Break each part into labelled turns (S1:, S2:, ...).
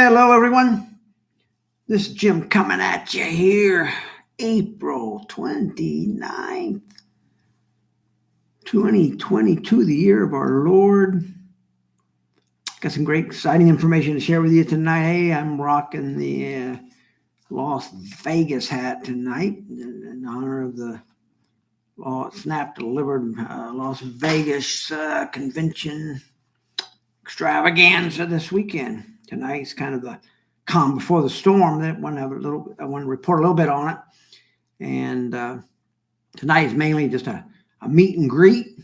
S1: Hello, everyone. This is Jim coming at you here, April 29th, 2022, the year of our Lord. Got some great, exciting information to share with you tonight. Hey, I'm rocking the Las Vegas hat tonight in honor of the Snap Delivered Las Vegas convention extravaganza this weekend. Tonight's kind of the calm before the storm. I want to report a little bit on it. And tonight is mainly just a meet and greet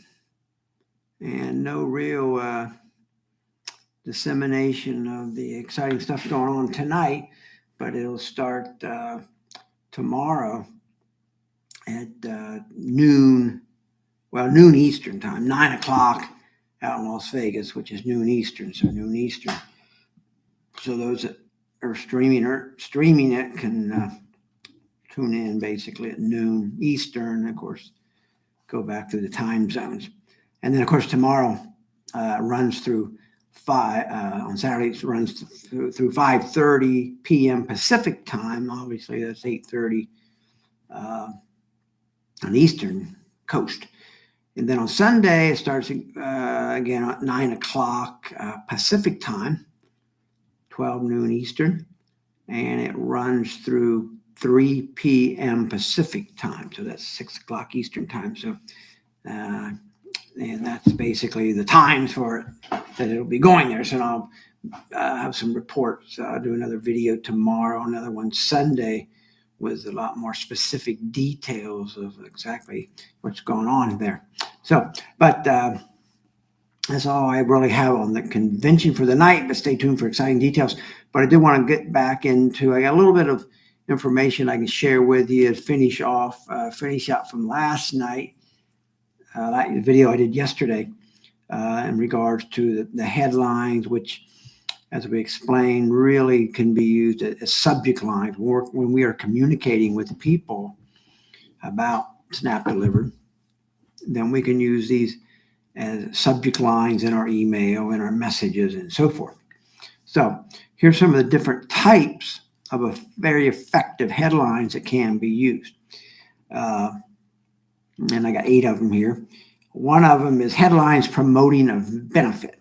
S1: and no real dissemination of the exciting stuff going on tonight, but it'll start tomorrow at noon Eastern time, 9 o'clock out in Las Vegas, which is noon Eastern. So those that are streaming it can tune in basically at noon Eastern. Of course, go back to the time zones, and then of course tomorrow runs through on Saturdays runs through 5:30 p.m. Pacific time. Obviously, that's 8:30 on the Eastern Coast. And then on Sunday, it starts again at 9 o'clock Pacific time, 12 noon Eastern, and it runs through 3 p.m. Pacific time. So that's 6 o'clock Eastern time. So, and that's basically the times for it that it'll be going there. So I'll have some reports. I'll do another video tomorrow, another one Sunday, with a lot more specific details of exactly what's going on there. So, but that's all I really have on the convention for the night, but stay tuned for exciting details. But I do want to get back into, I got a little bit of information I can share with you to finish out from last night, that video I did yesterday in regards to the headlines, which, as we explained, really can be used as subject lines when we are communicating with people about Snap Delivered. Then we can use these as subject lines in our email, in our messages, and so forth. So here's some of the different types of a very effective headlines that can be used. And I got 8 of them here. One of them is headlines promoting a benefit.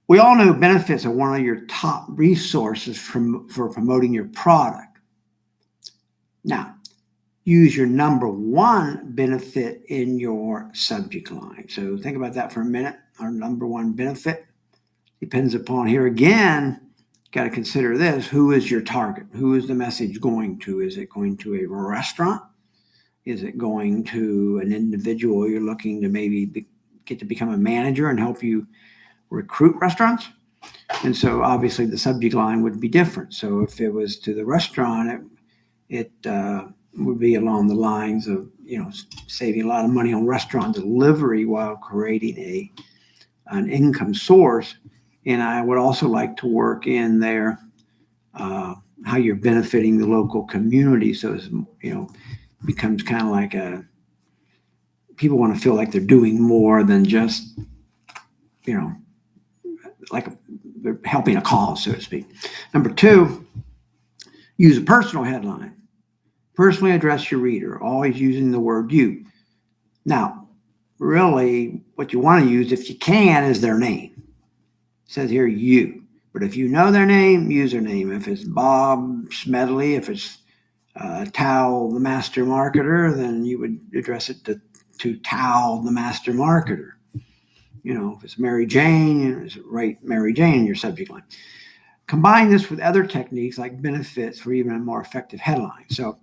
S1: We all know benefits are one of your top resources for promoting your product. Now, use your number one benefit in your subject line. So think about that for a minute. Our number one benefit depends upon, here again, got to consider this. Who is your target? Who is the message going to? Is it going to a restaurant? Is it going to an individual you're looking to maybe get to become a manager and help you recruit restaurants? And so obviously the subject line would be different. So if it was to the restaurant, it would be along the lines of, saving a lot of money on restaurant delivery while creating an income source. And I would also like to work in there how you're benefiting the local community. So it's, becomes kind of like people want to feel like they're doing more than just, like they're helping a cause, so to speak. Number 2, use a personal headline. Personally address your reader, always using the word you. Now, really, what you want to use, if you can, is their name. It says here, you. But if you know their name, use their name. If it's Bob Smedley, if it's Tal, the master marketer, then you would address it to Tal, the master marketer. If it's Mary Jane, write Mary Jane in your subject line. Combine this with other techniques like benefits for even a more effective headline. So,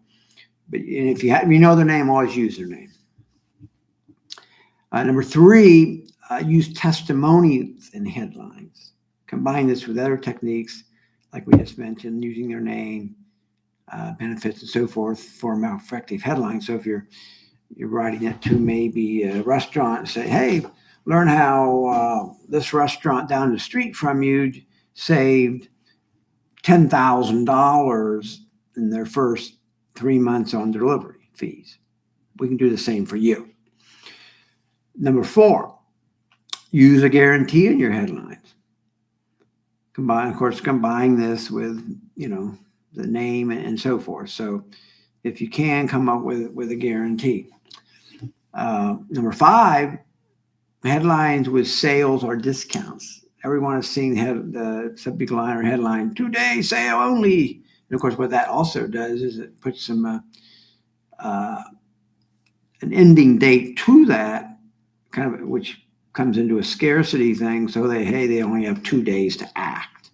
S1: but if you know their name, always use their name. Number 3, use testimonies in headlines. Combine this with other techniques like we just mentioned, using their name, benefits, and so forth for a more effective headline. So if you're writing it to maybe a restaurant and say, hey, learn how this restaurant down the street from you saved $10,000 in their first 3 months on delivery fees. We can do the same for you. Number 4, use a guarantee in your headlines. Combine this with, the name and so forth. So if you can come up with a guarantee. Number 5, headlines with sales or discounts. Everyone has seen the subject line or headline, 2-day sale only. And of course, what that also does is it puts some an ending date to that, kind of, which comes into a scarcity thing. So they only have 2 days to act.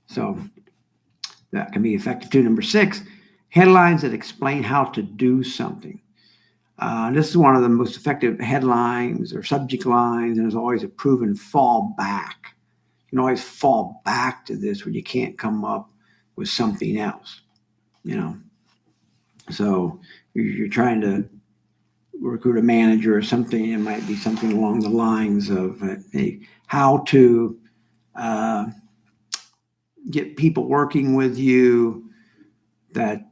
S1: So that can be effective too. Number 6, headlines that explain how to do something. This is one of the most effective headlines or subject lines, and there's always a proven fallback. You can always fall back to this when you can't come up with something else, So you're trying to recruit a manager or something. It might be something along the lines of how to get people working with you that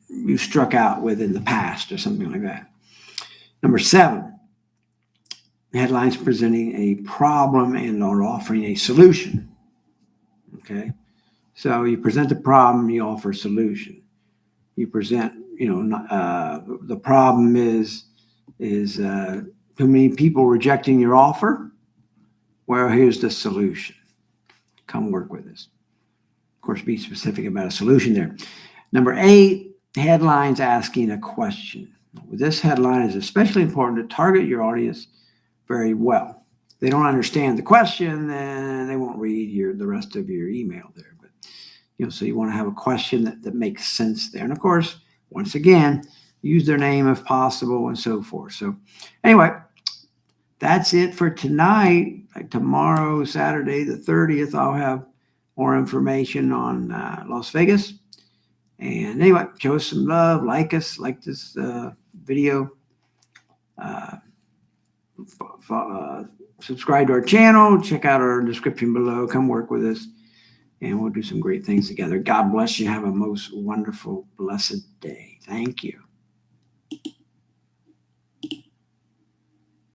S1: you struck out with in the past or something like that. Number 7, headlines presenting a problem and or offering a solution. Okay. So you present the problem, you offer a solution. You present, the problem is too many people rejecting your offer. Well, here's the solution. Come work with us. Of course, be specific about a solution there. Number 8, headlines asking a question. With this headline, it's especially important to target your audience very well. If they don't understand the question, then they won't read the rest of your email there. But so you want to have a question that makes sense there. And of course, once again, use their name if possible and so forth. So anyway, that's it for tonight. Tomorrow, Saturday, the 30th, I'll have more information on Las Vegas. And anyway, show us some love, like this video, subscribe to our channel, check out our description below, come work with us, and we'll do some great things together. God bless you. Have a most wonderful, blessed day. Thank you.